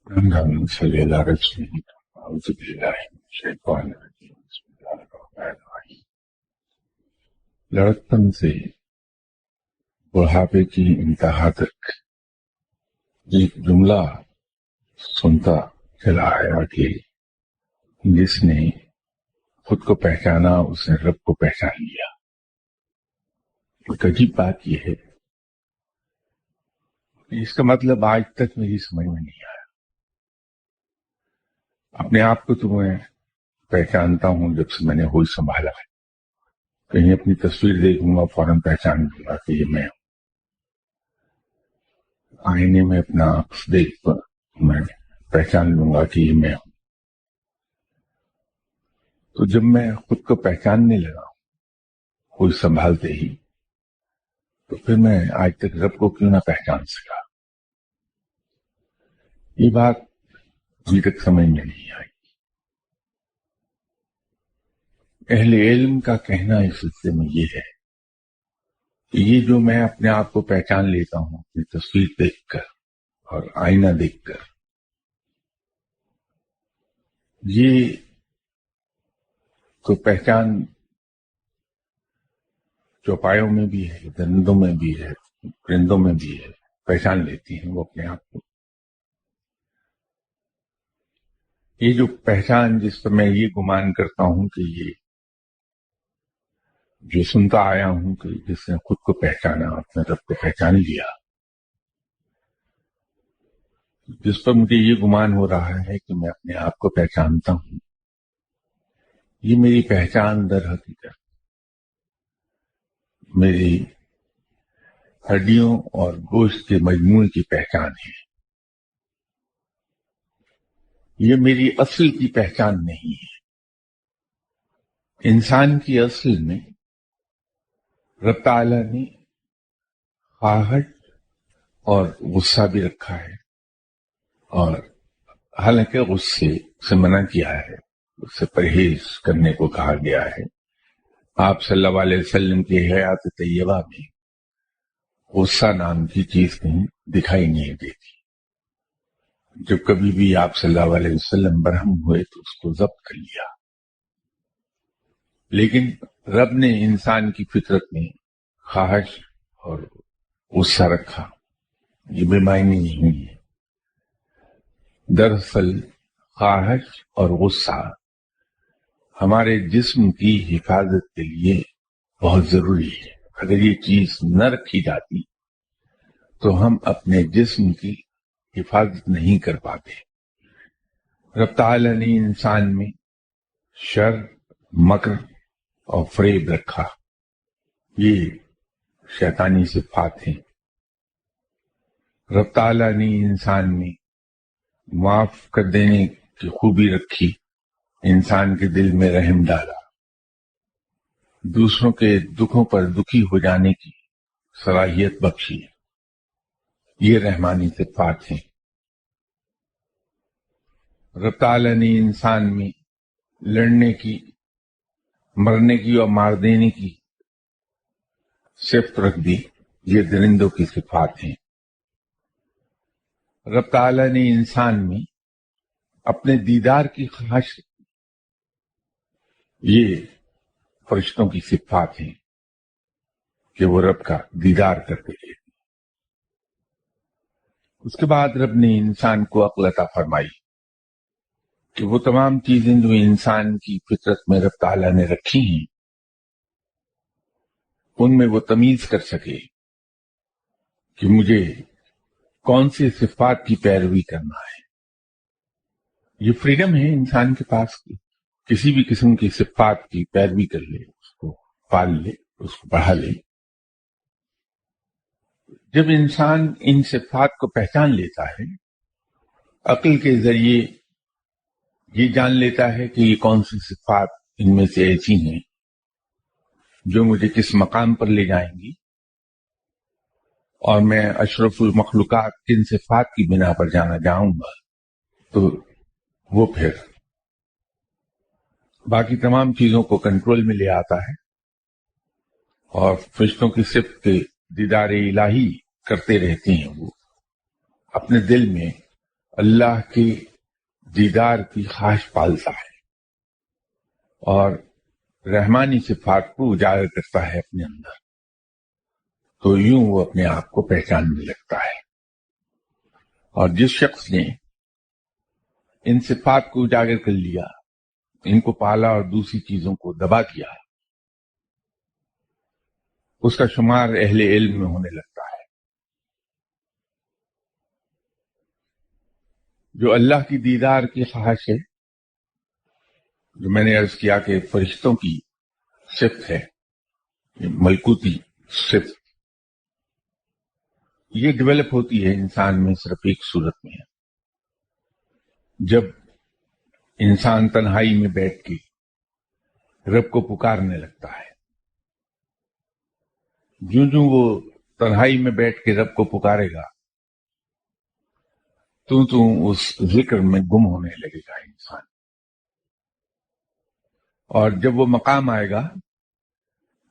اللهم صل على رسول الله. أعوذ بالله من الشيطان الرجيم. بسم الله الرحمن الرحیم. لڑکپن سے بڑھاپے کی انتہا تک ایک جملہ سنتا چلا آیا کہ جس نے خود کو پہچانا اس نے رب کو پہچان لیا. ایک عجیب بات یہ ہے، اس کا مطلب آج تک میری سمجھ میں نہیں آیا. اپنے آپ کو تو میں پہچانتا ہوں جب سے میں نے ہوش سنبھالا ہے. کہیں اپنی تصویر دیکھوں گا فوراً پہچان لوں گا کہ یہ میں ہوں. آئینے میں اپنا عکس دیکھ کر میں پہچان لوں گا کہ یہ میں ہوں. تو جب میں خود کو پہچاننے لگا ہوش سنبھالتے ہی، تو پھر میں آج تک رب کو کیوں نہ پہچان سکا. یہ بات ابھی تک سمجھ میں نہیں آئی. اہل علم کا کہنا اس سلسلے میں یہ ہے کہ یہ جو میں اپنے آپ کو پہچان لیتا ہوں اپنی تصویر دیکھ کر اور آئینہ دیکھ کر، یہ تو پہچان چوپایوں میں بھی ہے، درندوں میں بھی ہے، پرندوں میں بھی ہے، پہچان لیتی ہیں وہ اپنے آپ کو. یہ جو پہچان جس پر میں یہ گمان کرتا ہوں کہ یہ جو سنتا آیا ہوں کہ جس نے خود کو پہچانا اپنے رب کو پہچان لیا، جس پر مجھے یہ گمان ہو رہا ہے کہ میں اپنے آپ کو پہچانتا ہوں، یہ میری پہچان در حقیقت میری ہڈیوں اور گوشت کے مجموعے کی پہچان ہے. یہ میری اصل کی پہچان نہیں ہے. انسان کی اصل میں رب تعالیٰ نے خواہش اور غصہ بھی رکھا ہے، اور حالانکہ غصے سے منع کیا ہے، اس سے پرہیز کرنے کو کہا گیا ہے. آپ صلی اللہ علیہ وسلم کی حیات طیبہ میں غصہ نام کی چیز کہیں دکھائی نہیں دیتی. جب کبھی بھی آپ صلی اللہ علیہ وسلم برہم ہوئے تو اس کو ضبط کر لیا. لیکن رب نے انسان کی فطرت میں خواہش اور غصہ رکھا. یہ بے معنی نہیں ہے. دراصل خواہش اور غصہ ہمارے جسم کی حفاظت کے لیے بہت ضروری ہے. اگر یہ چیز نہ رکھی جاتی تو ہم اپنے جسم کی حفاظت نہیں کر پاتے. رب تعالیٰ نے انسان میں شر، مکر اور فریب رکھا. یہ شیطانی صفات ہیں. رب تعالیٰ نے انسان میں معاف کر دینے کی خوبی رکھی، انسان کے دل میں رحم ڈالا، دوسروں کے دکھوں پر دکھی ہو جانے کی صلاحیت بخشی. یہ رحمانی صفات ہیں. رب تعالیٰ نے انسان میں لڑنے کی، مرنے کی اور مار دینے کی صفت رکھ دی. یہ درندوں کی صفات ہیں. رب تعالیٰ نے انسان میں اپنے دیدار کی خواہش رکھی. یہ فرشتوں کی صفات ہیں کہ وہ رب کا دیدار کرتے رہے. اس کے بعد رب نے انسان کو عقل عطا فرمائی کہ وہ تمام چیزیں جو انسان کی فطرت میں رب تعالیٰ نے رکھی ہیں ان میں وہ تمیز کر سکے کہ مجھے کون سی صفات کی پیروی کرنا ہے. یہ فریڈم ہے انسان کے پاس کہ کسی بھی قسم کی صفات کی پیروی کر لے، اس کو پال لے، اس کو بڑھا لے. جب انسان ان صفات کو پہچان لیتا ہے، عقل کے ذریعے یہ جان لیتا ہے کہ یہ کون سی صفات ان میں سے ایسی ہیں جو مجھے کس مقام پر لے جائیں گی، اور میں اشرف المخلوقات کن صفات کی بنا پر جانا جاؤں گا، تو وہ پھر باقی تمام چیزوں کو کنٹرول میں لے آتا ہے اور فرشتوں کی صفت کے دیدار الہی کرتے رہتے ہیں. وہ اپنے دل میں اللہ کی دیدار کی خواہش پالتا ہے اور رحمانی صفات کو اجاگر کرتا ہے اپنے اندر، تو یوں وہ اپنے آپ کو پہچاننے لگتا ہے۔ اور جس شخص نے ان صفات کو اجاگر کر لیا، ان کو پالا اور دوسری چیزوں کو دبا دیا، اس کا شمار اہل علم میں ہونے لگتا ہے۔ جو اللہ کی دیدار کی خواہش ہے، جو میں نے عرض کیا کہ فرشتوں کی صفت ہے، ملکوتی صفت، یہ ڈیولپ ہوتی ہے انسان میں صرف ایک صورت میں، جب انسان تنہائی میں بیٹھ کے رب کو پکارنے لگتا ہے۔ جو وہ تنہائی میں بیٹھ کے رب کو پکارے گا تو اس ذکر میں گم ہونے لگے گا انسان، اور جب وہ مقام آئے گا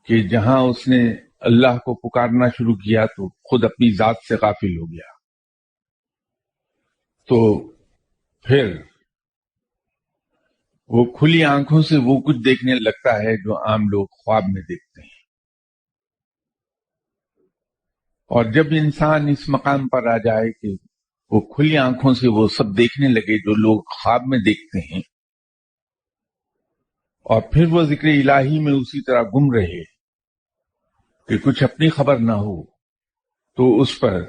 کہ جہاں اس نے اللہ کو پکارنا شروع کیا تو خود اپنی ذات سے غافل ہو گیا، تو پھر وہ کھلی آنکھوں سے وہ کچھ دیکھنے لگتا ہے جو عام لوگ خواب میں دیکھتے ہیں۔ اور جب انسان اس مقام پر آ جائے کہ وہ کھلی آنکھوں سے وہ سب دیکھنے لگے جو لوگ خواب میں دیکھتے ہیں، اور پھر وہ ذکر الہی میں اسی طرح گم رہے کہ کچھ اپنی خبر نہ ہو، تو اس پر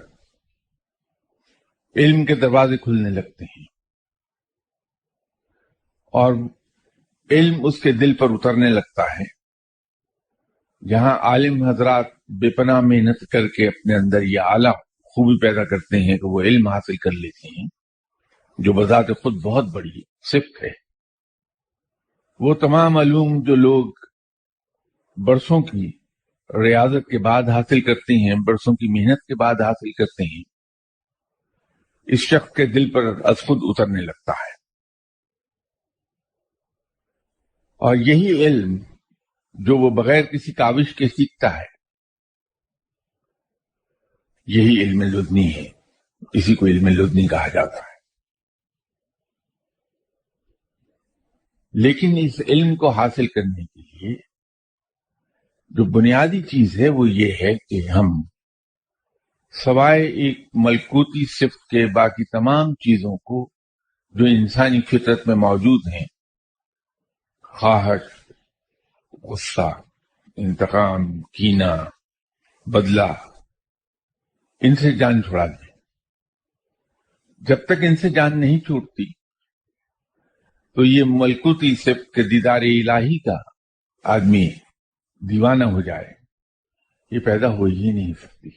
علم کے دروازے کھلنے لگتے ہیں اور علم اس کے دل پر اترنے لگتا ہے۔ جہاں عالم حضرات بے پناہ محنت کر کے اپنے اندر یہ اعلیٰ خوبی پیدا کرتے ہیں کہ وہ علم حاصل کر لیتے ہیں، جو بذات خود بہت بڑی صفت ہے، وہ تمام علوم جو لوگ برسوں کی ریاضت کے بعد حاصل کرتے ہیں، برسوں کی محنت کے بعد حاصل کرتے ہیں، اس شخص کے دل پر از خود اترنے لگتا ہے۔ اور یہی علم جو وہ بغیر کسی کاوش کے سیکھتا ہے، یہی علم لدنی ہے، اسی کو علم لدنی کہا جاتا ہے۔ لیکن اس علم کو حاصل کرنے کے لیے جو بنیادی چیز ہے وہ یہ ہے کہ ہم سوائے ایک ملکوتی صفت کے باقی تمام چیزوں کو جو انسانی فطرت میں موجود ہیں، خواہش، غصہ، انتقام، کینہ، بدلہ، ان سے جان چھڑا دیں۔ جب تک ان سے جان نہیں چھوٹتی تو یہ ملکوتی صفت کے دیدار الہی کا آدمی دیوانہ ہو جائے، یہ پیدا ہو ہی نہیں سکتی،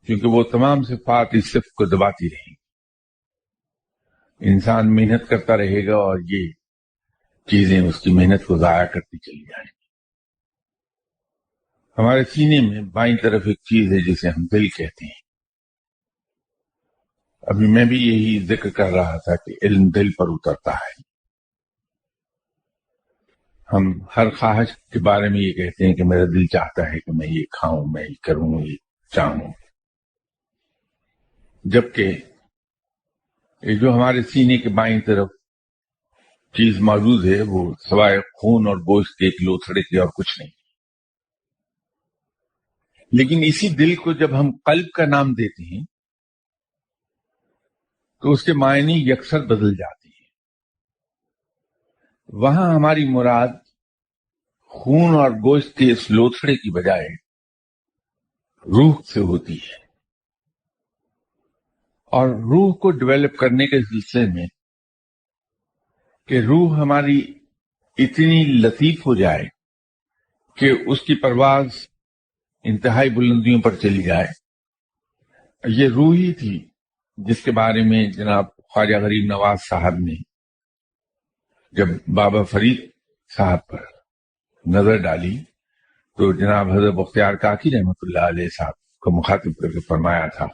کیونکہ وہ تمام صفات اس صفت کو دباتی رہیں گی۔ انسان محنت کرتا رہے گا اور یہ چیزیں اس کی محنت کو ضائع کرتی چلی جائیں گی۔ ہمارے سینے میں بائیں طرف ایک چیز ہے جسے ہم دل کہتے ہیں۔ ابھی میں بھی یہی ذکر کر رہا تھا کہ علم دل پر اترتا ہے۔ ہم ہر خواہش کے بارے میں یہ کہتے ہیں کہ میرا دل چاہتا ہے کہ میں یہ کھاؤں، میں یہ کروں، یہ چاہوں، جبکہ یہ جو ہمارے سینے کے بائیں طرف چیز موجود ہے وہ سوائے خون اور گوشت کے ایک لوتھڑے کے اور کچھ نہیں۔ لیکن اسی دل کو جب ہم قلب کا نام دیتے ہیں تو اس کے معنی یکسر بدل جاتے ہیں۔ وہاں ہماری مراد خون اور گوشت کے اس لوتھڑے کی بجائے روح سے ہوتی ہے، اور روح کو ڈیولپ کرنے کے سلسلے میں کہ روح ہماری اتنی لطیف ہو جائے کہ اس کی پرواز انتہائی بلندیوں پر چلی جائے، یہ روح ہی تھی جس کے بارے میں جناب خواجہ غریب نواز صاحب نے جب بابا فرید صاحب پر نظر ڈالی تو جناب حضرت بختیار کاکی رحمۃ اللہ علیہ صاحب کو مخاطب کر کے فرمایا تھا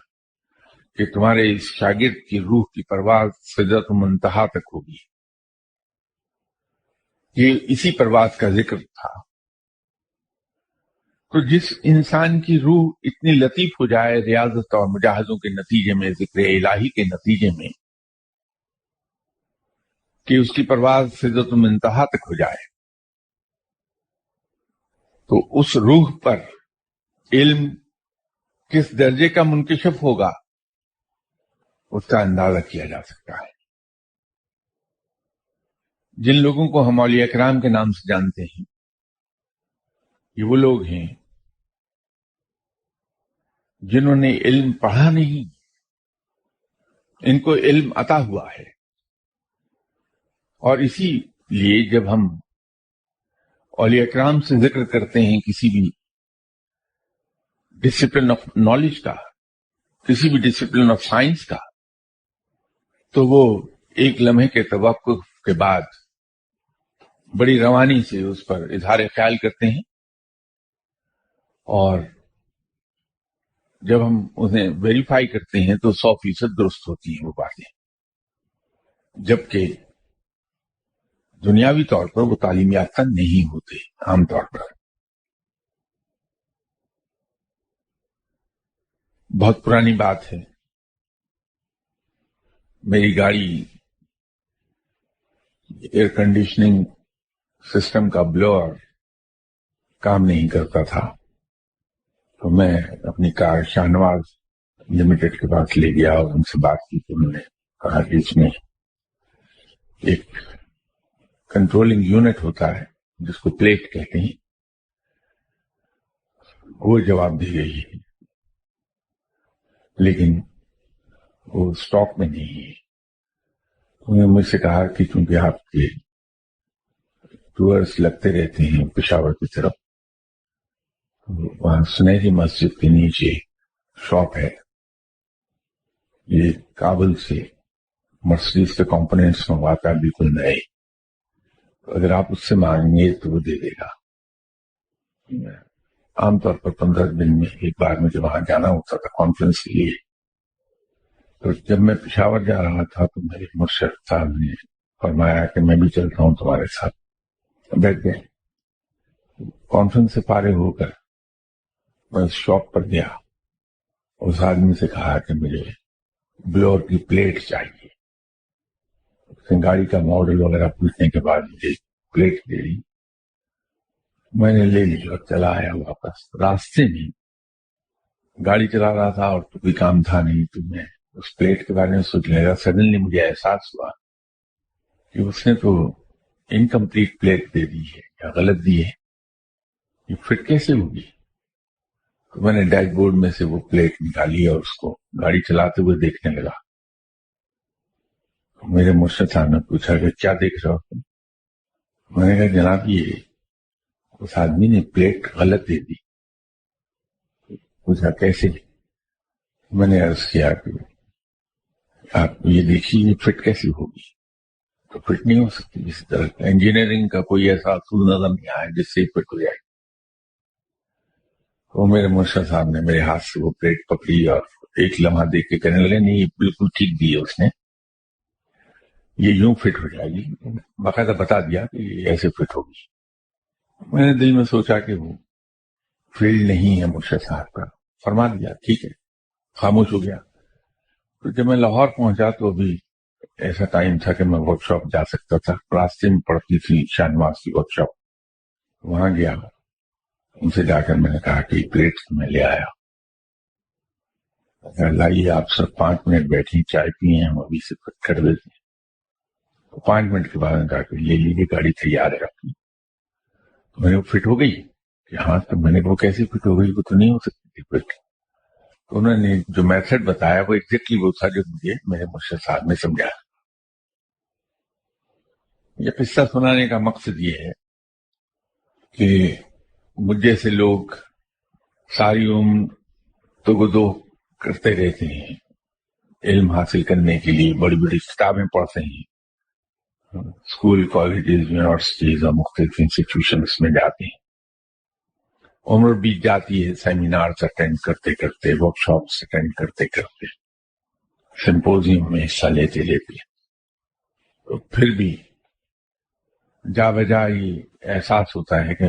کہ تمہارے اس شاگرد کی روح کی پرواز سدرۃ المنتہا تک ہوگی۔ یہ اسی پرواز کا ذکر تھا۔ تو جس انسان کی روح اتنی لطیف ہو جائے ریاضت اور مجاہدوں کے نتیجے میں، ذکر الہی کے نتیجے میں، کہ اس کی پرواز سدرۃ المنتہا تک ہو جائے، تو اس روح پر علم کس درجے کا منکشف ہوگا اس کا اندازہ کیا جا سکتا ہے۔ جن لوگوں کو ہم اولیاء کرام کے نام سے جانتے ہیں، یہ وہ لوگ ہیں جنہوں نے علم پڑھا نہیں، ان کو علم عطا ہوا ہے۔ اور اسی لیے جب ہم اولیاء کرام سے ذکر کرتے ہیں کسی بھی ڈسپلن آف نالج کا، کسی بھی ڈسپلن آف سائنس کا، تو وہ ایک لمحے کے توقف کے بعد بڑی روانی سے اس پر اظہار خیال کرتے ہیں، اور جب ہم انہیں ویریفائی کرتے ہیں تو 100% درست ہوتی ہیں وہ باتیں، جبکہ دنیاوی طور پر وہ تعلیم یافتہ نہیں ہوتے عام طور پر۔ بہت پرانی بات ہے، میری گاڑی ایئر کنڈیشننگ سسٹم کا بلوئر کام نہیں کرتا تھا، تو میں اپنی کار شاہنواز لمیٹڈ کے پاس لے گیا اور ان سے بات کی، تو انہوں نے کہا کہ اس میں ایک کنٹرولنگ یونٹ ہوتا ہے جس کو پلیٹ کہتے ہیں، وہ جواب دی گئی ہے لیکن وہ اسٹاک میں نہیں ہے۔ انہوں نے مجھ سے کہا کہ چونکہ آپ کے ٹورس لگتے رہتے ہیں پشاور کی طرف، وہاں سنہری مسجد کے نیچے شاپ ہے، یہ کابل سے مرسیڈیز کے کمپوننٹس منگواتا ہے بالکل نئے، اگر آپ اس سے مانگیں گے تو وہ دے دے گا۔ عام طور پر 15 دن میں ایک بار مجھے وہاں جانا ہوتا تھا کانفرنس کے لیے، تو جب میں پشاور جا رہا تھا تو میرے مرشد صاحب نے فرمایا کہ میں بھی چل رہا ہوں تمہارے ساتھ، بیٹھ گئے۔ کانفرنس سے فارغ ہو کر میں اس شاپ پر گیا، اس آدمی سے کہا کہ مجھے بلور کی پلیٹ چاہیے، اس نے گاڑی کا ماڈل وغیرہ پوچھنے کے بعد مجھے پلیٹ دے دی، میں نے لے لی اور چلا آیا واپس۔ راستے میں گاڑی چلا رہا تھا اور تو کوئی کام تھا نہیں، تو میں اس پلیٹ کے بارے میں سوچنے لگا، سڈنلی مجھے احساس ہوا کہ اس نے تو انکمپلیٹ پلیٹ دے دی ہے یا غلط دی ہے، یہ فٹ کیسے ہوگی؟ تو میں نے ڈیش بورڈ میں سے وہ پلیٹ نکالی اور اس کو گاڑی چلاتے ہوئے دیکھنے لگا۔ میرے مرشد صاحب نے پوچھا کہ کیا دیکھ رہا ہو؟ میں نے کہا جناب یہ اس آدمی نے پلیٹ غلط دے دی۔ پوچھا کیسے؟ میں نے عرض کیا کہ آپ یہ دیکھیے یہ فٹ کیسی ہوگی؟ تو فٹ نہیں ہو سکتی، اسی طرح انجینئرنگ کا کوئی ایسا اصول نظم نہیں آیا جس سے فٹ ہو جائے۔ تو میرے مرشد صاحب نے میرے ہاتھ سے وہ پلیٹ پکڑی اور ایک لمحہ دیکھ کے کہنے لگے نہیں یہ بالکل ٹھیک دی ہے اس نے، یہ یوں فٹ ہو جائے گی، باقاعدہ بتا دیا کہ یہ ایسے فٹ ہوگی۔ میں نے دل میں سوچا کہ وہ فیلڈ نہیں ہے مرشد صاحب کا، فرما دیا ٹھیک ہے، خاموش ہو گیا۔ تو جب میں لاہور پہنچا تو ابھی ایسا ٹائم تھا کہ میں ورک شاپ جا سکتا تھا، راستے میں پڑتی تھی شاہنواز کی ورک شاپ، وہاں گیا، ان سے جا کر میں نے کہا کہ پلیٹ میں لے آیا، لائیے آپ صرف 5 منٹ بیٹھیں چائے پیئیں ہم ابھی سے فٹ کر دیتے ہیں۔ 5 منٹ کے بعد نے کہا کہ لے لیجیے گاڑی تیار ہے اپنی۔ تو میں نے وہ فٹ ہو گئی کہ ہاں، تو میں نے وہ کیسے فٹ ہو گئی، وہ تو نہیں ہو سکتی تھی فٹ۔ تو انہوں نے جو میتھڈ بتایا وہ ایگزیکٹلی وہ تھا جو مجھے میرے مرشد صاحب نے سمجھایا۔ یہ قصہ سنانے کا مقصد یہ ہے کہ مجھ جیسے لوگ ساری عمر تگدو کرتے رہتے ہیں، علم حاصل کرنے کے لیے بڑی بڑی کتابیں پڑھتے ہیں، اسکول کالجز یونیورسٹیز اور مختلف انسٹیٹیوشنز میں جاتے ہیں، عمر بیت جاتی ہے سیمینارز اٹینڈ کرتے کرتے، ورک شاپس اٹینڈ کرتے کرتے، سمپوزیم میں حصہ لیتے لیتے، تو پھر بھی جا بجا یہ احساس ہوتا ہے کہ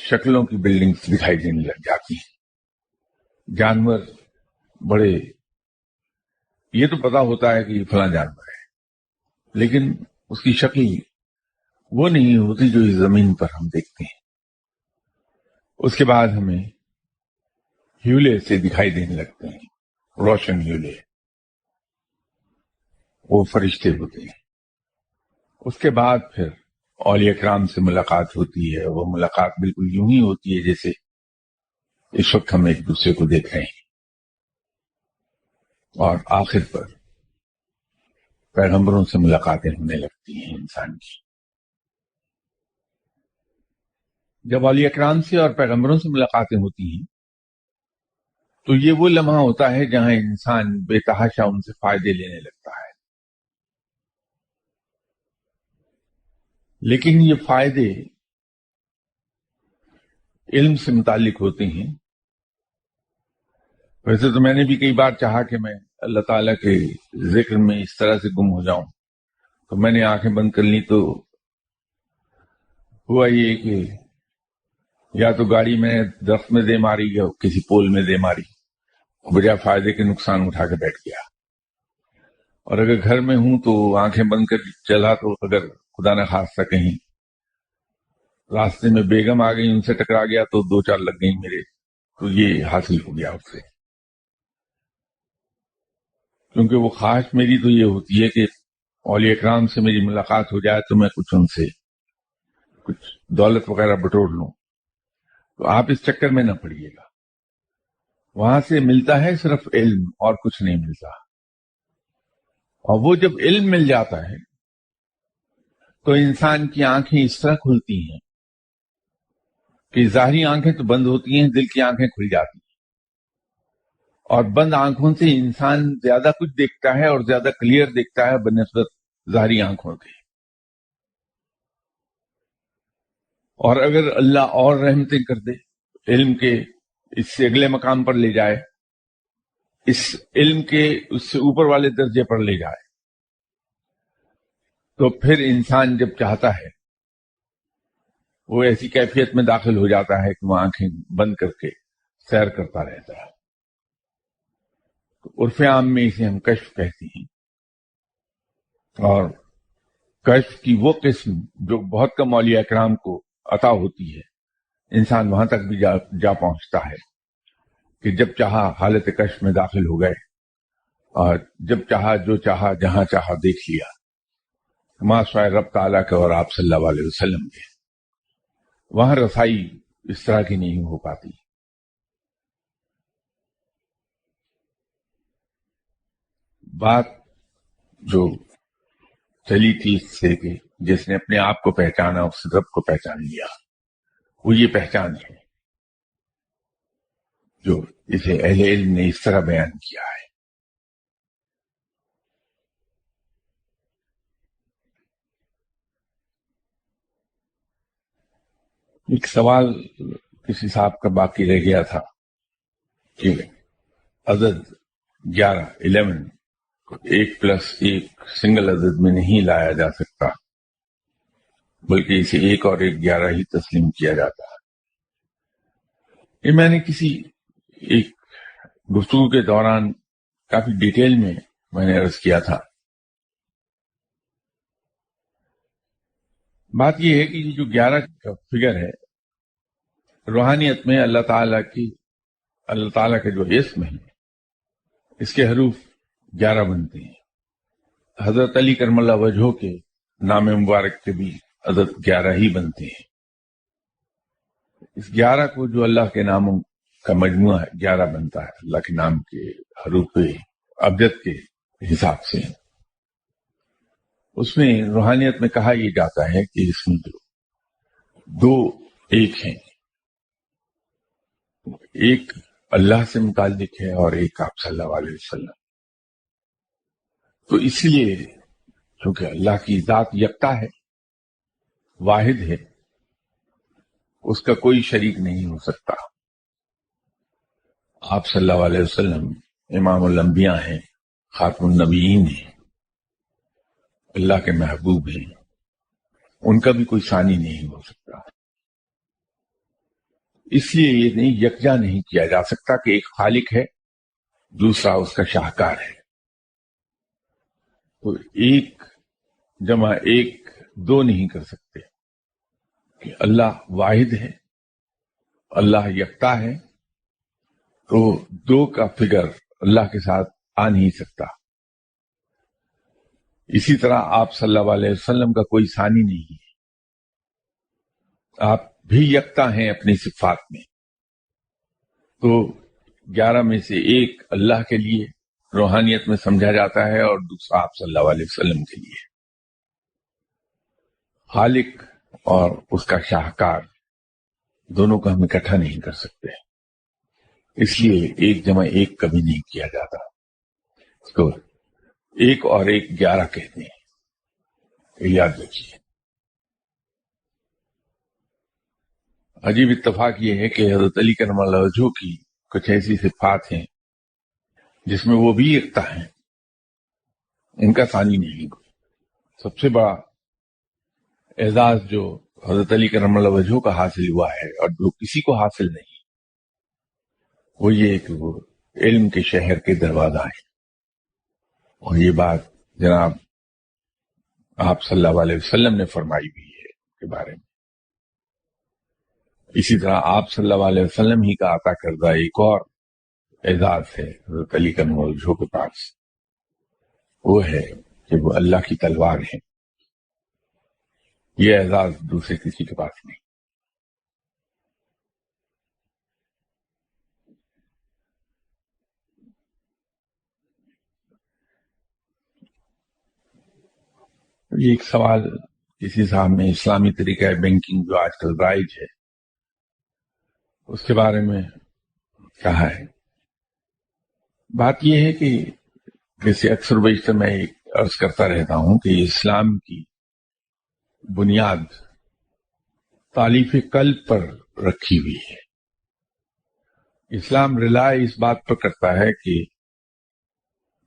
شکلوں کی بلڈنگز دکھائی دینے لگ جاتی ہیں. جانور بڑے، یہ تو پتا ہوتا ہے کہ یہ فلاں جانور ہے، لیکن اس کی شکل وہ نہیں ہوتی جو اس زمین پر ہم دیکھتے ہیں. اس کے بعد ہمیں ہیولے سے دکھائی دینے لگتے ہیں، روشن ہیولے، وہ فرشتے ہوتے ہیں. اس کے بعد پھر اولیاء کرام سے ملاقات ہوتی ہے. وہ ملاقات بالکل یوں ہی ہوتی ہے جیسے اس وقت ہم ایک دوسرے کو دیکھ رہے ہیں. اور آخر پر پیغمبروں سے ملاقاتیں ہونے لگتی ہیں انسان کی. جب اولیاء کرام سے اور پیغمبروں سے ملاقاتیں ہوتی ہیں تو یہ وہ لمحہ ہوتا ہے جہاں انسان بے تحاشا ان سے فائدے لینے لگتا ہے. لیکن یہ فائدے علم سے متعلق ہوتے ہیں. ویسے تو میں نے بھی کئی بار چاہا کہ میں اللہ تعالیٰ کے ذکر میں اس طرح سے گم ہو جاؤں، تو میں نے آنکھیں بند کر لی تو ہوا یہ کہ یا تو گاڑی میں درخت میں دے ماری یا کسی پول میں دے ماری، بجائے فائدے کے نقصان اٹھا کے بیٹھ گیا. اور اگر گھر میں ہوں تو آنکھیں بند کر چلا تو اگر خدا نہ خواستہ کہیں راستے میں بیگم آ گئی، ان سے ٹکرا گیا تو دو چار لگ گئی میرے، تو یہ حاصل ہو گیا اس سے. کیونکہ وہ خواہش میری تو یہ ہوتی ہے کہ اولیاء کرام سے میری ملاقات ہو جائے تو میں کچھ ان سے کچھ دولت وغیرہ بٹور لوں. تو آپ اس چکر میں نہ پڑیے گا. وہاں سے ملتا ہے صرف علم اور کچھ نہیں ملتا. اور وہ جب علم مل جاتا ہے تو انسان کی آنکھیں اس طرح کھلتی ہیں کہ ظاہری آنکھیں تو بند ہوتی ہیں، دل کی آنکھیں کھل جاتی ہیں. اور بند آنکھوں سے انسان زیادہ کچھ دیکھتا ہے اور زیادہ کلیئر دیکھتا ہے بنسبت ظاہری آنکھوں کے. اور اگر اللہ اور رحمتیں کر دے، علم کے اس سے اگلے مقام پر لے جائے، اس علم کے اس سے اوپر والے درجے پر لے جائے، تو پھر انسان جب چاہتا ہے وہ ایسی کیفیت میں داخل ہو جاتا ہے کہ وہ آنکھیں بند کر کے سیر کرتا رہتا ہے. عرف عام میں اسے ہم کشف کہتے ہیں. اور کشف کی وہ قسم جو بہت کم اولیاء کرام کو عطا ہوتی ہے، انسان وہاں تک بھی جا پہنچتا ہے کہ جب چاہا حالت کشف میں داخل ہو گئے اور جب چاہا جو چاہا جہاں چاہا دیکھ لیا. ما سوائے رب تعالیٰ کے اور آپ صلی اللہ علیہ وسلم کے وہاں رسائی اس طرح کی نہیں ہو پاتی. بات جو چلی تھی اس سے کہ جس نے اپنے آپ کو پہچانا اس رب کو پہچان لیا، وہ یہ پہچان ہے جو اسے اہل علم نے اس طرح بیان کیا ہے. ایک سوال کسی صاحب کا باقی رہ گیا تھا کہ عدد 11 ایک پلس ایک سنگل عدد میں نہیں لایا جا سکتا، بلکہ اسے ایک اور ایک 11 ہی تسلیم کیا جاتا ہے. یہ میں نے کسی ایک گفتگو کے دوران کافی ڈیٹیل میں نے عرض کیا تھا. بات یہ ہے کہ یہ جو 11 کا فگر ہے، روحانیت میں اللہ تعالیٰ کے جو اسم ہیں اس کے حروف 11 بنتے ہیں. حضرت علی کرم اللہ وجہہ کے نام مبارک کے بھی عدد 11 ہی بنتے ہیں. اس 11 کو جو اللہ کے ناموں کا مجموعہ ہے 11 بنتا ہے، اللہ کے نام کے حروف ابجد کے حساب سے. اس میں روحانیت میں کہا یہ جاتا ہے کہ اس میں جو دو ایک ہیں، ایک اللہ سے متعلق ہے اور ایک آپ صلی اللہ علیہ وسلم. تو اس لیے چونکہ اللہ کی ذات یکتا ہے، واحد ہے، اس کا کوئی شریک نہیں ہو سکتا. آپ صلی اللہ علیہ وسلم امام الانبیاء ہیں، خاتم النبیین ہیں، اللہ کے محبوب ہیں، ان کا بھی کوئی ثانی نہیں ہو سکتا. اس لیے یہ نہیں یکجا نہیں کیا جا سکتا کہ ایک خالق ہے دوسرا اس کا شاہکار ہے. تو ایک جمع ایک دو نہیں کر سکتے کہ اللہ واحد ہے اللہ یکتا ہے تو دو کا فگر اللہ کے ساتھ آ نہیں سکتا. اسی طرح آپ صلی اللہ علیہ وسلم کا کوئی ثانی نہیں ہے. آپ بھی یکتا ہیں اپنی صفات میں. تو 11 میں سے ایک اللہ کے لیے روحانیت میں سمجھا جاتا ہے اور دوسرا آپ صلی اللہ علیہ وسلم کے لیے. خالق اور اس کا شاہکار دونوں کو ہم اکٹھا نہیں کر سکتے. اس لیے ایک جمع ایک کبھی نہیں کیا جاتا. اس کو ایک اور ایک 11 کہتے ہیں. یاد رکھیے. عجیب اتفاق یہ ہے کہ حضرت علی کرم اللہ وجہہ کی کچھ ایسی صفات ہیں جس میں وہ بھی یکتا ہیں ان کا ثانی نہیں. سب سے بڑا اعزاز جو حضرت علی کرم اللہ وجہہ کا حاصل ہوا ہے اور جو کسی کو حاصل نہیں وہ یہ کہ وہ علم کے شہر کے دروازہ ہیں. اور یہ بات جناب آپ صلی اللہ علیہ وسلم نے فرمائی بھی ہے کے بارے میں. اسی طرح آپ صلی اللہ علیہ وسلم ہی کا عطا کردہ ایک اور اعزاز ہے حضرت علی کرم اللہ وجہہ کے پاس. وہ ہے کہ وہ اللہ کی تلوار ہیں. یہ اعزاز دوسرے کسی کے پاس نہیں. یہ ایک سوال کسی صاحب نے اسلامی طریقہ بینکنگ جو آج کل رائج ہے اس کے بارے میں کہا ہے. بات یہ ہے کہ جیسے اکثر بیشتر میں عرض کرتا رہتا ہوں کہ اسلام کی بنیاد تالیف قلب پر رکھی ہوئی ہے. اسلام رلائے اس بات پر کرتا ہے کہ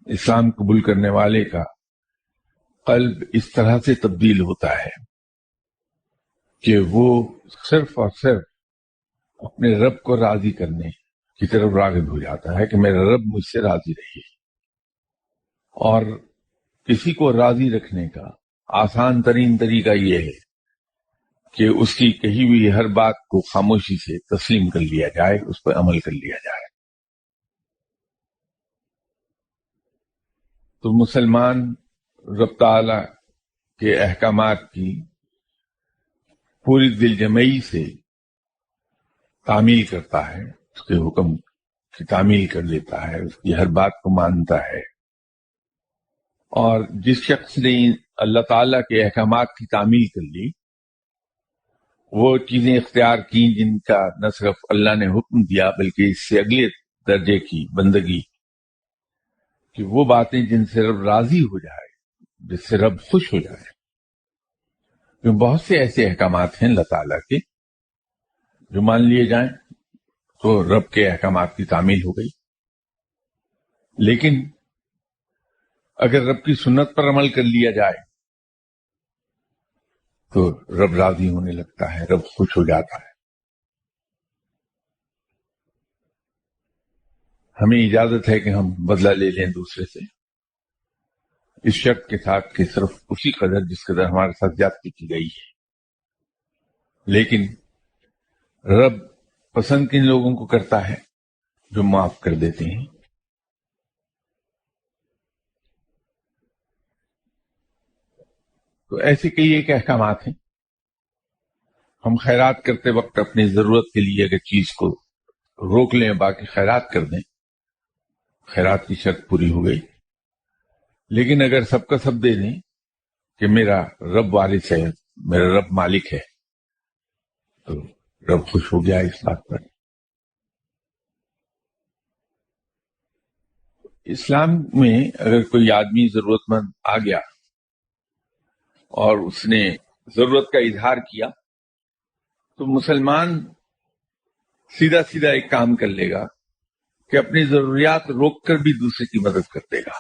اسلام قبول کرنے والے کا قلب اس طرح سے تبدیل ہوتا ہے کہ وہ صرف اور صرف اپنے رب کو راضی کرنے کی طرف راغب ہو جاتا ہے کہ میرا رب مجھ سے راضی رہے. اور کسی کو راضی رکھنے کا آسان ترین طریقہ یہ ہے کہ اس کی کہی ہوئی ہر بات کو خاموشی سے تسلیم کر لیا جائے اس پر عمل کر لیا جائے. تو مسلمان رب تعالی کے احکامات کی پوری دل جمعی سے تعمیل کرتا ہے. اس کے حکم کی تعمیل کر لیتا ہے. اس کی ہر بات کو مانتا ہے. اور جس شخص نے اللہ تعالیٰ کے احکامات کی تعمیل کر لی وہ چیزیں اختیار کی جن کا نہ صرف اللہ نے حکم دیا بلکہ اس سے اگلے درجے کی بندگی کہ وہ باتیں جن سے رب راضی ہو جائے جس سے رب خوش ہو جائے. بہت سے ایسے احکامات ہیں اللہ تعالیٰ کے جو مان لیے جائیں تو رب کے احکامات کی تعمیل ہو گئی. لیکن اگر رب کی سنت پر عمل کر لیا جائے تو رب راضی ہونے لگتا ہے رب خوش ہو جاتا ہے. ہمیں اجازت ہے کہ ہم بدلہ لے لیں دوسرے سے اس شرط کے ساتھ کہ صرف اسی قدر جس قدر ہمارے ساتھ زیادتی کی گئی ہے. لیکن رب پسند کن لوگوں کو کرتا ہے جو معاف کر دیتے ہیں. تو ایسے کئی ایک احکامات ہیں. ہم خیرات کرتے وقت اپنی ضرورت کے لیے اگر چیز کو روک لیں باقی خیرات کر دیں خیرات کی شرط پوری ہو گئی. لیکن اگر سب کا سب دے دیں کہ میرا رب وارث ہے میرا رب مالک ہے تو رب خوش ہو گیا اس بات پر. اسلام میں اگر کوئی آدمی ضرورت مند آ گیا اور اس نے ضرورت کا اظہار کیا تو مسلمان سیدھا سیدھا ایک کام کر لے گا کہ اپنی ضروریات روک کر بھی دوسرے کی مدد کر دے گا.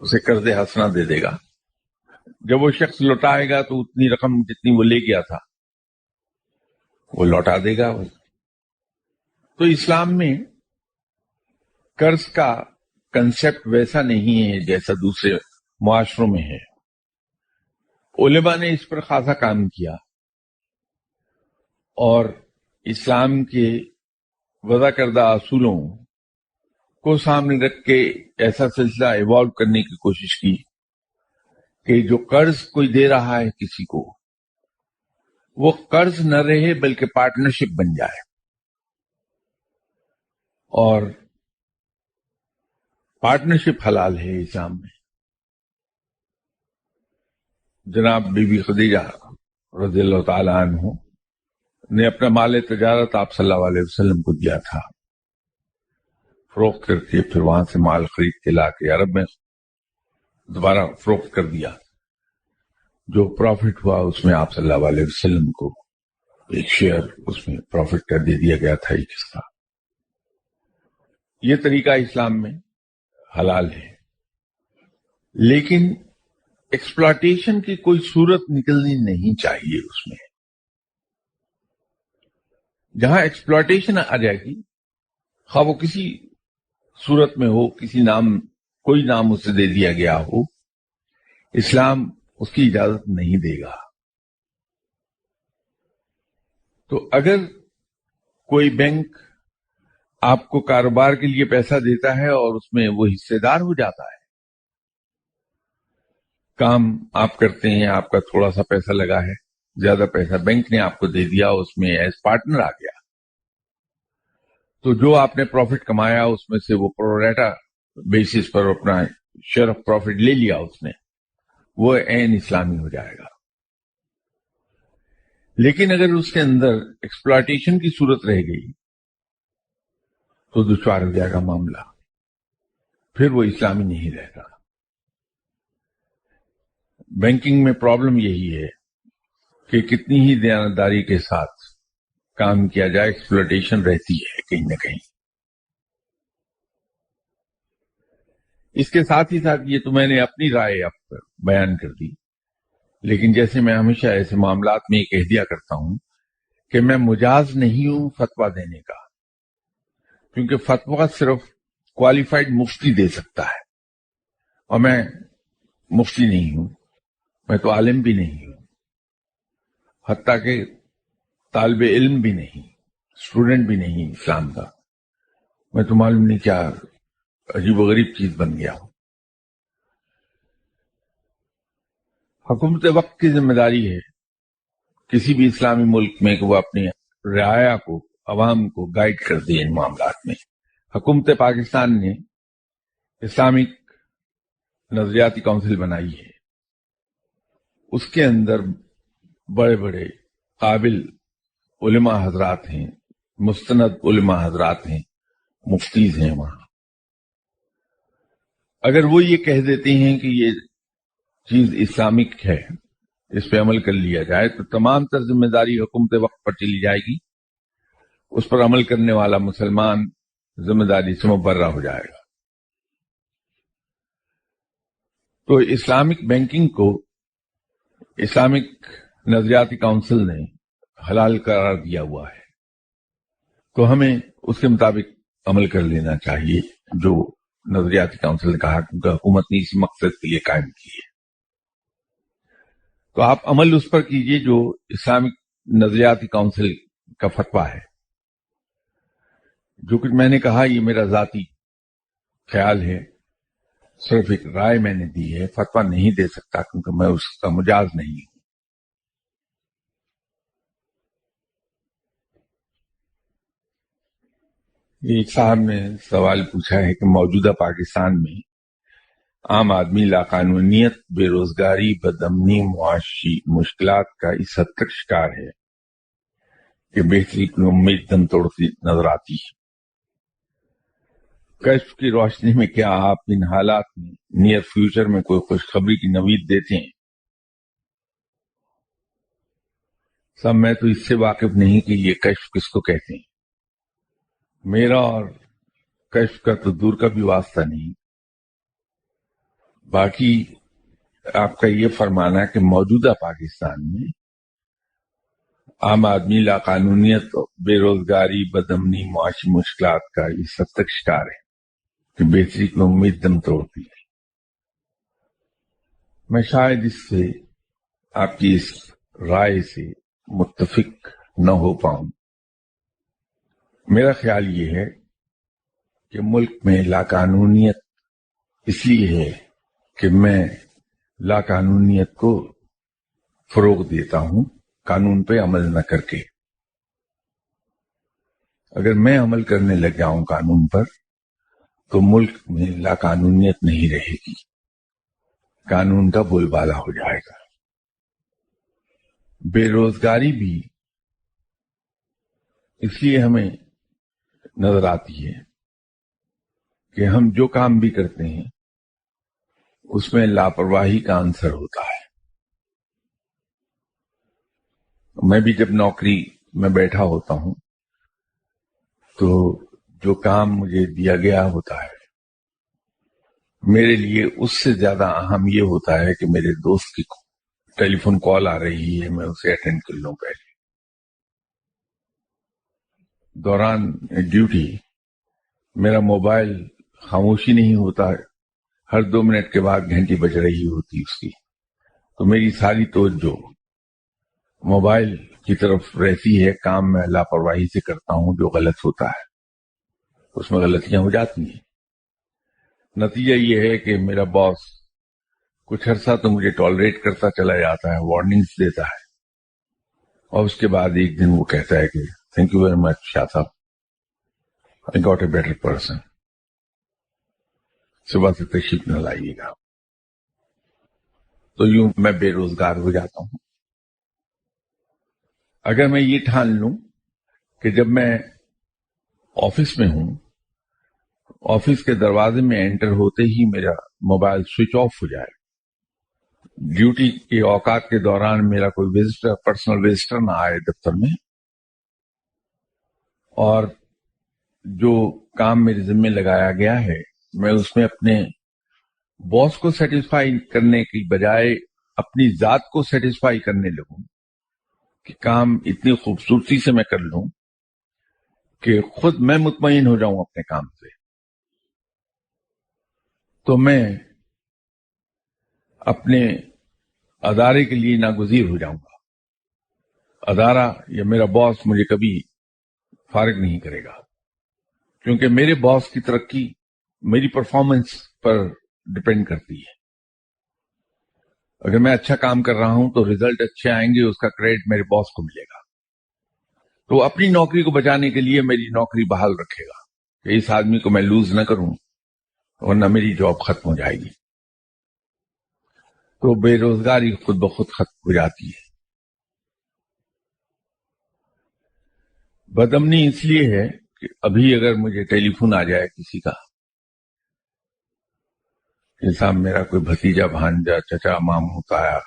اسے قرض حسنہ دے دے گا. جب وہ شخص لوٹائے گا تو اتنی رقم جتنی وہ لے گیا تھا وہ لوٹا دے گا. تو اسلام میں قرض کا کنسپٹ ویسا نہیں ہے جیسا دوسرے معاشروں میں ہے. علماء نے اس پر خاصا کام کیا اور اسلام کے وضع کردہ اصولوں کو سامنے رکھ کے ایسا سلسلہ ایوالو کرنے کی کوشش کی کہ جو قرض کوئی دے رہا ہے کسی کو، وہ قرض نہ رہے بلکہ پارٹنرشپ بن جائے. اور پارٹنرشپ حلال ہے اسلام میں. جناب بی بی خدیجہ رضی اللہ تعالی عنہ نے اپنا مال تجارت آپ صلی اللہ علیہ وسلم کو دیا تھا، فروخت کر کے پھر وہاں سے مال خرید کے لا کے عرب میں دوبارہ فروخت کر دیا. جو پروفٹ ہوا اس میں آپ صلی اللہ علیہ وسلم کو ایک شیئر اس میں پروفٹ کا دے دیا گیا تھا ایک حصہ. یہ طریقہ اسلام میں حلال ہے، لیکن ایکسپلائٹیشن کی کوئی صورت نکلنی نہیں چاہیے. اس میں جہاں ایکسپلائٹیشن آ جائے گی، خواہ وہ کسی صورت میں ہو، کوئی نام اسے دے دیا گیا ہو، اسلام اس کی اجازت نہیں دے گا. تو اگر کوئی بینک آپ کو کاروبار کے لیے پیسہ دیتا ہے اور اس میں وہ حصے دار ہو جاتا ہے، کام آپ کرتے ہیں، آپ کا تھوڑا سا پیسہ لگا ہے، زیادہ پیسہ بینک نے آپ کو دے دیا، اس میں ایز پارٹنر آ گیا، تو جو آپ نے پروفٹ کمایا اس میں سے وہ پروریٹا بیسس پر اپنا شیئر آف پروفٹ لے لیا اس نے، وہ عین اسلامی ہو جائے گا. لیکن اگر اس کے اندر ایکسپلائٹیشن کی صورت رہ گئی تو دشوار ہو جائے گا معاملہ، پھر وہ اسلامی نہیں رہے گا. بینکنگ میں پرابلم یہی ہے کہ کتنی ہی دیانتداری کے ساتھ کام کیا جائے، ایکسپلائٹیشن رہتی ہے کہیں نہ کہیں. اس کے ساتھ ہی ساتھ یہ تو میں نے اپنی رائے آپ پر بیان کر دی، لیکن جیسے میں ہمیشہ ایسے معاملات میں یہ کہہ دیا کرتا ہوں کہ میں مجاز نہیں ہوں فتویٰ دینے کا، کیونکہ فتویٰ صرف کوالیفائڈ مفتی دے سکتا ہے، اور میں مفتی نہیں ہوں، میں تو عالم بھی نہیں ہوں، حتیٰ کہ طالب علم بھی نہیں، اسٹوڈنٹ بھی نہیں اسلام کا. میں تو معلوم نہیں کیا عجیب و غریب چیز بن گیا ہوں. حکومت وقت کی ذمہ داری ہے کسی بھی اسلامی ملک میں کہ وہ اپنی رعایا کو، عوام کو گائیڈ کر دے ان معاملات میں. حکومت پاکستان نے اسلامک نظریاتی کونسل بنائی ہے، اس کے اندر بڑے بڑے قابل علماء حضرات ہیں، مستند علماء حضرات ہیں، مفتیز ہیں وہاں. اگر وہ یہ کہہ دیتے ہیں کہ یہ چیز اسلامک ہے، اس پہ عمل کر لیا جائے، تو تمام تر ذمہ داری حکومت وقت پر چلی جائے گی، اس پر عمل کرنے والا مسلمان ذمہ داری سے مبرہ ہو جائے گا. تو اسلامک بینکنگ کو اسلامک نظریاتی کونسل نے حلال قرار دیا ہوا ہے، تو ہمیں اس کے مطابق عمل کر لینا چاہیے جو نظریاتی کونسل نے کہا، کیونکہ حکومت نے اسی مقصد کے لیے قائم کی ہے. تو آپ عمل اس پر کیجئے جو اسلامک نظریاتی کونسل کا فتویٰ ہے. جو کچھ میں نے کہا یہ میرا ذاتی خیال ہے، صرف ایک رائے میں نے دی ہے، فتویٰ نہیں دے سکتا کیونکہ میں اس کا مجاز نہیں ہوں. ایک صاحب نے سوال پوچھا ہے کہ موجودہ پاکستان میں عام آدمی لاقانونیت، بے روزگاری، بدامنی، معاشی مشکلات کا اس حد تک شکار ہے کہ بہتری کی امید دم توڑتی نظر آتی ہے. کشف کی روشنی میں کیا آپ ان حالات میں نیئر فیوچر میں کوئی خوشخبری کی نوید دیتے ہیں؟ سب میں تو اس سے واقف نہیں کہ یہ کشف کس کو کہتے ہیں. میرا اور کشف کا تو دور کا بھی واسطہ نہیں. باقی آپ کا یہ فرمانا ہے کہ موجودہ پاکستان میں عام آدمی لاقانونیت، بے روزگاری، بدامنی، معاشی مشکلات کا یہ سب تک شکار ہے کہ بہتری کی امید دم توڑتی ہے۔ میں شاید اس سے، آپ کی اس رائے سے متفق نہ ہو پاؤں۔ میرا خیال یہ ہے کہ ملک میں لاقانونیت اس لیے ہے کہ میں لاقانونیت کو فروغ دیتا ہوں قانون پہ عمل نہ کر کے۔ اگر میں عمل کرنے لگ جاؤں قانون پر تو ملک میں لاقانونیت نہیں رہے گی، قانون کا بول بالا ہو جائے گا۔ بے روزگاری بھی اس لیے ہمیں نظر آتی ہے کہ ہم جو کام بھی کرتے ہیں اس میں لاپرواہی کا عنصر ہوتا ہے۔ میں بھی جب نوکری میں بیٹھا ہوتا ہوں تو جو کام مجھے دیا گیا ہوتا ہے میرے لیے اس سے زیادہ اہم یہ ہوتا ہے کہ میرے دوست کی ٹیلی فون کال آ رہی ہے، میں اسے اٹینڈ کر لوں۔ پہلے دوران ڈیوٹی میرا موبائل خاموشی نہیں ہوتا، ہر 2 منٹ کے بعد گھنٹی بج رہی ہوتی اس کی، تو میری ساری توجہ موبائل کی طرف رہتی ہے۔ کام میں لاپرواہی سے کرتا ہوں جو غلط ہوتا ہے، اس میں غلطیاں ہو جاتی ہیں۔ نتیجہ یہ ہے کہ میرا باس کچھ عرصہ تو مجھے ٹالریٹ کرتا چلا جاتا ہے، وارننگز دیتا ہے، اور اس کے بعد ایک دن وہ کہتا ہے کہ تھینک یو ویری مچ شاہ صاحب، I got a better person, صبح سے تشریف نہ لائیے گا۔ تو یوں میں بے روزگار ہو جاتا ہوں۔ اگر میں یہ ٹھان لوں کہ جب میں آفس میں ہوں، آفس کے دروازے میں انٹر ہوتے ہی میرا موبائل سوئچ آف ہو جائے، ڈیوٹی کے اوقات کے دوران میرا کوئی وزٹر، پرسنل وزٹر نہ آئے دفتر میں، اور جو کام میرے ذمہ لگایا گیا ہے میں اس میں اپنے باس کو سیٹسفائی کرنے کی بجائے اپنی ذات کو سیٹسفائی کرنے لگوں کہ کام اتنی خوبصورتی سے میں کر لوں کہ خود میں مطمئن ہو جاؤں اپنے کام سے، تو میں اپنے ادارے کے لیے ناگزیر ہو جاؤں گا۔ ادارہ یا میرا باس مجھے کبھی فارغ نہیں کرے گا، کیونکہ میرے باس کی ترقی میری پرفارمنس پر ڈپینڈ کرتی ہے۔ اگر میں اچھا کام کر رہا ہوں تو ریزلٹ اچھے آئیں گے، اس کا کریڈٹ میرے باس کو ملے گا، تو اپنی نوکری کو بچانے کے لیے میری نوکری بحال رکھے گا کہ اس آدمی کو میں لوز نہ کروں ورنہ میری جاب ختم ہو جائے گی۔ تو بے روزگاری خود بخود ختم ہو جاتی ہے۔ بدامنی اس لیے ہے کہ ابھی اگر مجھے ٹیلی فون آ جائے کسی کا کہ صاحب میرا کوئی بھتیجا، بھانجا، چچا، ماموں، تایا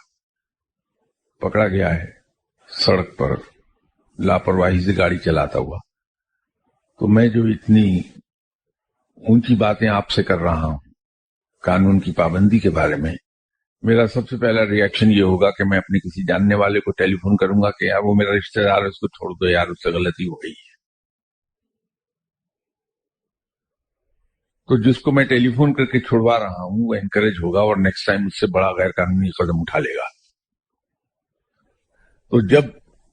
پکڑا گیا ہے سڑک پر لاپرواہی سے گاڑی چلاتا ہوا، تو میں جو اتنی اونچی باتیں آپ سے کر رہا ہوں قانون کی پابندی کے بارے میں، میرا سب سے پہلا ری ایکشن یہ ہوگا کہ میں اپنے کسی جاننے والے کو ٹیلی فون کروں گا کہ یار وہ میرا رشتہ دار ہے، اس کو چھوڑ دو یار، اس سے غلطی ہو گئی ہے۔ تو جس کو میں ٹیلی فون کر کے چھڑوا رہا ہوں وہ انکریج ہوگا اور نیکسٹ ٹائم اس سے بڑا غیر قانونی قدم اٹھا لے گا۔ تو جب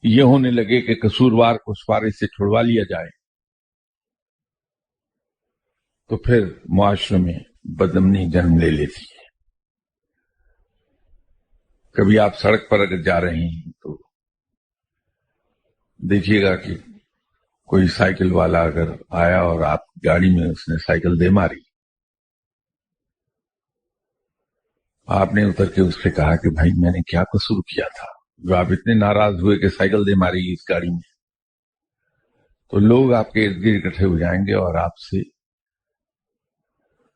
یہ ہونے لگے کہ قصوروار کو سفارش سے چھڑوا لیا جائے تو پھر معاشرے میں بدامنی جنم لے لیتی ہے۔ کبھی آپ سڑک پر اگر جا رہے ہیں تو دیکھیے گا کہ کوئی سائیکل والا اگر آیا اور آپ گاڑی میں اس نے سائیکل دے ماری، آپ نے اتر کے اس سے کہا کہ بھائی میں نے کیا قصور کیا تھا جو آپ اتنے ناراض ہوئے کہ سائیکل دے ماری اس گاڑی میں، تو لوگ آپ کے ارد گرد اکٹھے ہو جائیں گے اور آپ سے،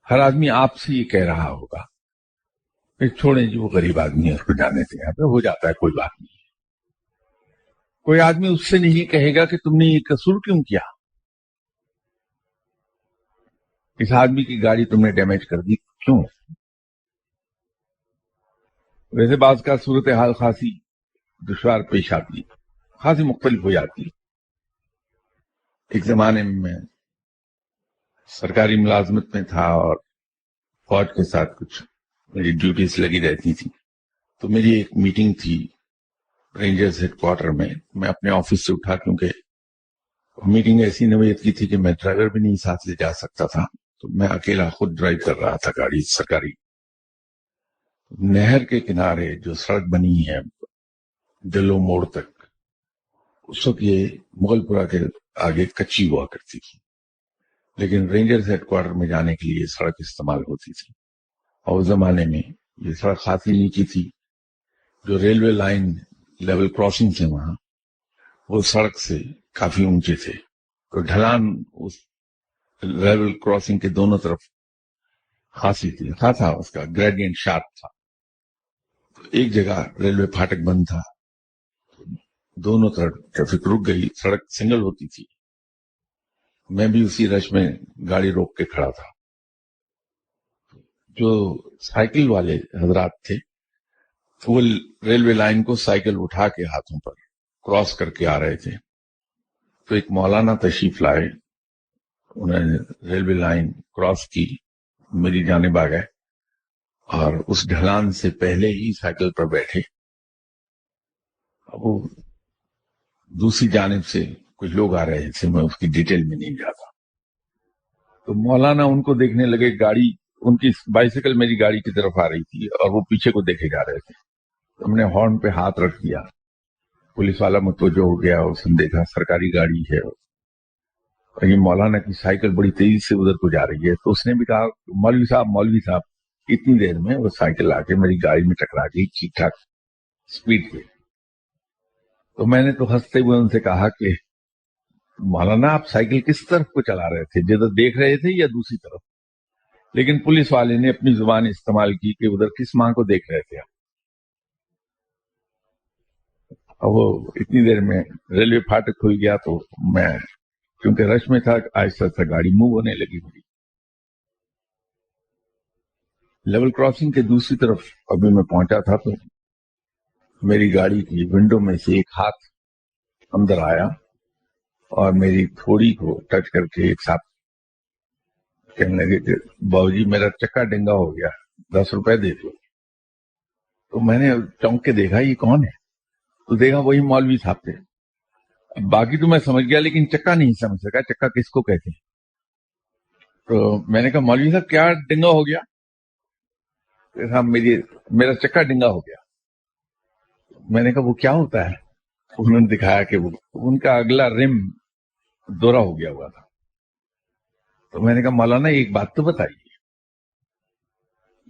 ہر آدمی آپ سے یہ کہہ رہا ہوگا کہ چھوڑیں جی وہ غریب آدمی ہے، اس کو جانے دیں، یہاں پہ ہو جاتا ہے، کوئی بات نہیں۔ کوئی آدمی اس سے نہیں کہے گا کہ تم نے یہ قصور کیوں کیا، اس آدمی کی گاڑی تم نے ڈیمیج کر دی کیوں۔ ویسے بعض کا صورتحال خاصی دشوار پیش آتی ہے، خاصی مختلف ہو جاتی ہے. ایک زمانے میں میں سرکاری ملازمت میں تھا اور فوج کے ساتھ کچھ میری ڈیوٹیز لگی رہتی تھی. تو میری ایک میٹنگ تھی رینجرز ہیڈ کوارٹر میں اپنے آفس سے اٹھا, کیونکہ میٹنگ ایسی نوعیت کی تھی کہ میں ڈرائیور بھی نہیں ساتھ لے جا سکتا تھا, تو میں اکیلا خود ڈرائیو کر رہا تھا گاڑی سرکاری. نہر کے کنارے جو سڑک بنی ہے ڈلو موڑ تک, اس وقت یہ مغل پورہ کے آگے کچی ہوا کرتی تھی, لیکن رینجرز ہیڈ کوارٹر میں جانے کے لیے سڑک استعمال ہوتی تھی. اور اس زمانے میں یہ سڑک خاصی نیچی تھی. جو ریلوے لائن لیول کراسنگ تھے وہاں, وہ سڑک سے کافی اونچے تھے, تو ڈھلان اس لیول کراسنگ کے دونوں طرف خاصی تھی, خاصا اس کا گریڈینٹ شارپ تھا. تو ایک جگہ ریلوے پھاٹک بند تھا, دونوں طرف ٹریفک رک گئی, سڑک سنگل ہوتی تھی. میں بھی اسی رش میں گاڑی روک کے کھڑا تھا. جو سائیکل والے حضرات تھے وہ ریلوے لائن کو سائیکل اٹھا کے ہاتھوں پر کراس کر کے آ رہے تھے. تو ایک مولانا تشریف لائے, انہوں نے ریلوے لائن کراس کی, میری جانب آ گئے اور اس ڈھلان سے پہلے ہی سائیکل پر بیٹھے. وہ دوسری جانب سے کچھ لوگ آ رہے تھے, میں اس کی ڈیٹیل میں نہیں جاتا. تو مولانا ان کو دیکھنے لگے, گاڑی ان کی بائیسیکل میری گاڑی کی طرف آ رہی تھی اور وہ پیچھے کو دیکھے جا رہے تھے. ہم نے ہارن پہ ہاتھ رکھ دیا, پولیس والا متوجہ ہو گیا, اس نے دیکھا سرکاری گاڑی ہے اور یہ مولانا کی سائیکل بڑی تیزی سے ادھر کو جا رہی ہے. تو اس نے بھی کہا, مولوی صاحب اتنی دیر میں وہ سائیکل آ کے میری گاڑی میں ٹکرا گئی ٹھیک ٹھاک سپیڈ پہ. تو میں نے تو ہنستے ہوئے ان سے کہا کہ مولانا آپ سائیکل کس طرف کو چلا رہے تھے, جدھر دیکھ رہے تھے یا دوسری طرف؟ لیکن پولیس والے نے اپنی زبان استعمال کی کہ ادھر کس ماں کو دیکھ رہے تھے آپ. اور وہ اتنی دیر میں ریلوے پھاٹک کھل گیا, تو میں کیونکہ رش میں تھا, آہستہ آہستہ گاڑی موو ہونے لگی میری. لیول کراسنگ کے دوسری طرف ابھی میں پہنچا تھا تو میری گاڑی کی ونڈو میں سے ایک ہاتھ اندر آیا اور میری تھوڑی کو ٹچ کر کے ایک ساتھ کہنے لگے کہ باؤجی میرا چکا ڈنگا ہو گیا, 10 روپے دے دو. تو میں نے چونک کے دیکھا یہ کون ہے, تو دیکھا وہی مولوی صاحب تھے. باقی تو میں سمجھ گیا لیکن چکا نہیں سمجھ سکا, چکا کس کو کہتے ہیں. تو میں نے کہا مولوی صاحب کیا ڈنگا ہو گیا؟ میرا چکا ڈنگا ہو گیا. میں نے کہا وہ کیا ہوتا ہے؟ انہوں نے دکھایا کہ وہ ان کا اگلا رم دورہ ہو گیا ہوا تھا. تو میں نے کہا مولانا ایک بات تو بتائیے,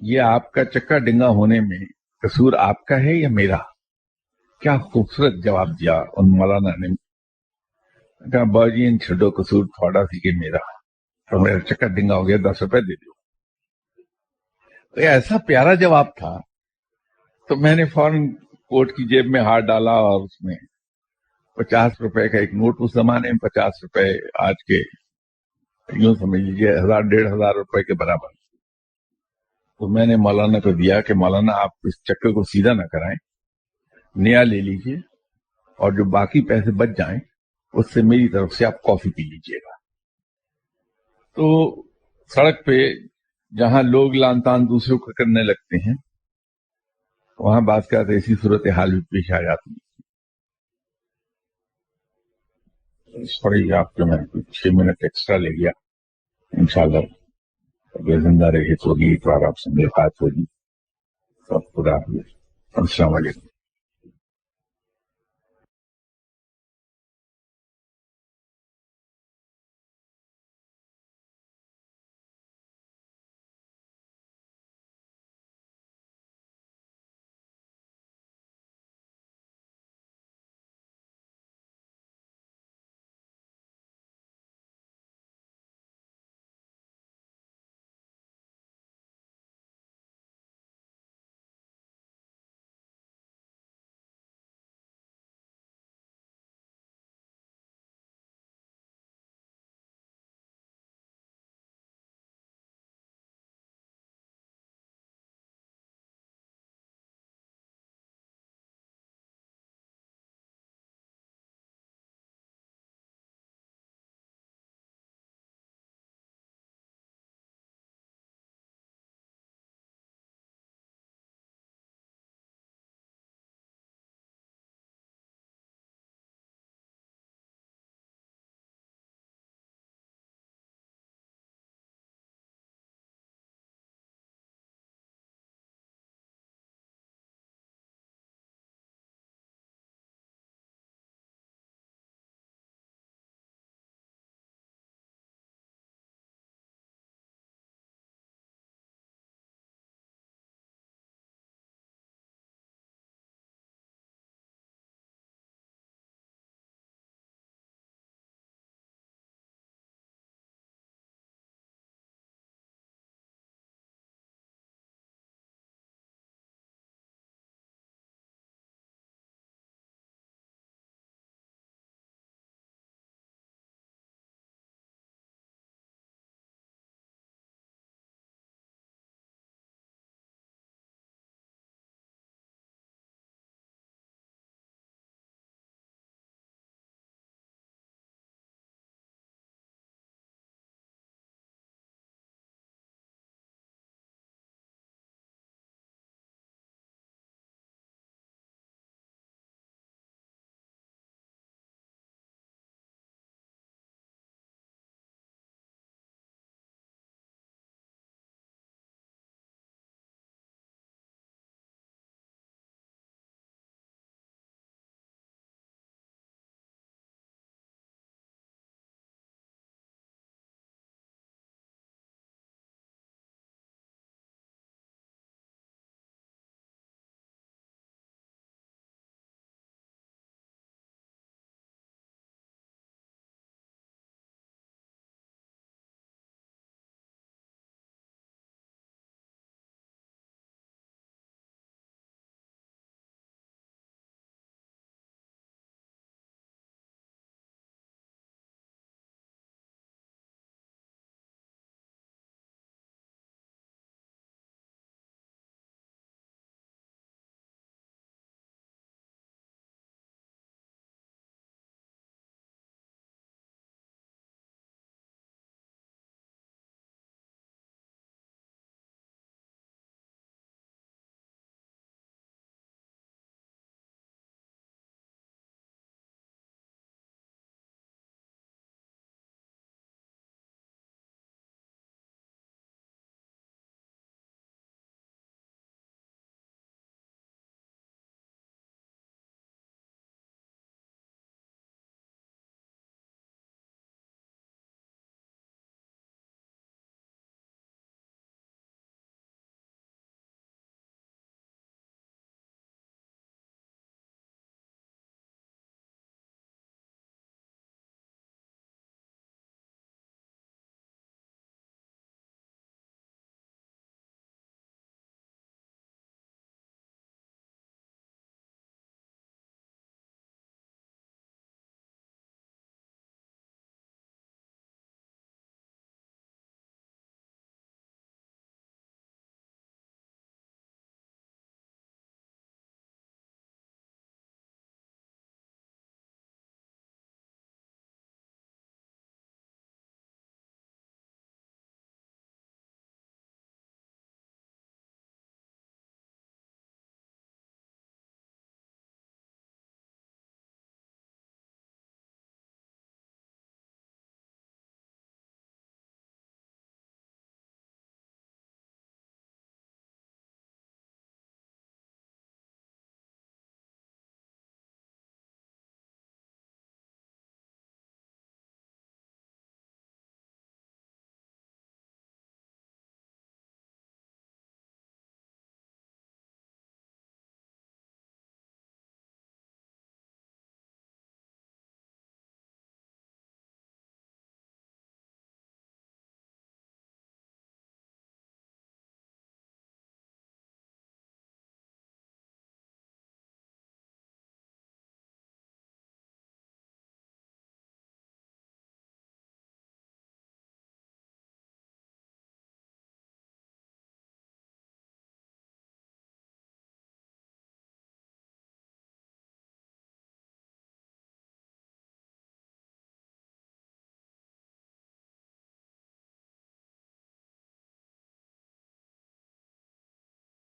یہ آپ کا چکا ڈنگا ہونے میں قصور آپ کا ہے یا میرا؟ کیا خوبصورت جواب دیا ان مولانا نے. کہا باجی ان چھڈو, قصور تھوڑا سی کہ میرا, تو میرا چکا ڈنگا ہو گیا, 10 روپے دے دو. تو ایسا پیارا جواب تھا, تو میں نے فوراً کوٹ کی جیب میں ہاتھ ڈالا اور اس میں 50 روپے کا ایک نوٹ, اس زمانے میں 50 روپے آج کے یوں سمجھ لیجیے 1000-1500 روپے کے برابر. تو میں نے مولانا کو دیا کہ مولانا آپ اس چکر کو سیدھا نہ کرائیں, نیا لے لیجئے اور جو باقی پیسے بچ جائیں اس سے میری طرف سے آپ کافی پی لیجئے گا. تو سڑک پہ جہاں لوگ لان تان دوسروں کو کرنے لگتے ہیں, وہاں بعض کا ایسی صورتحال بھی پیش آ جاتی ہے. سوری آپ کے میں 6 منٹ ایکسٹرا لے گیا. انشاءاللہ اگر زندہ رہے تو اگلی بار آپ سے ملاقات ہوگی. خدا حافظ. السلام علیکم.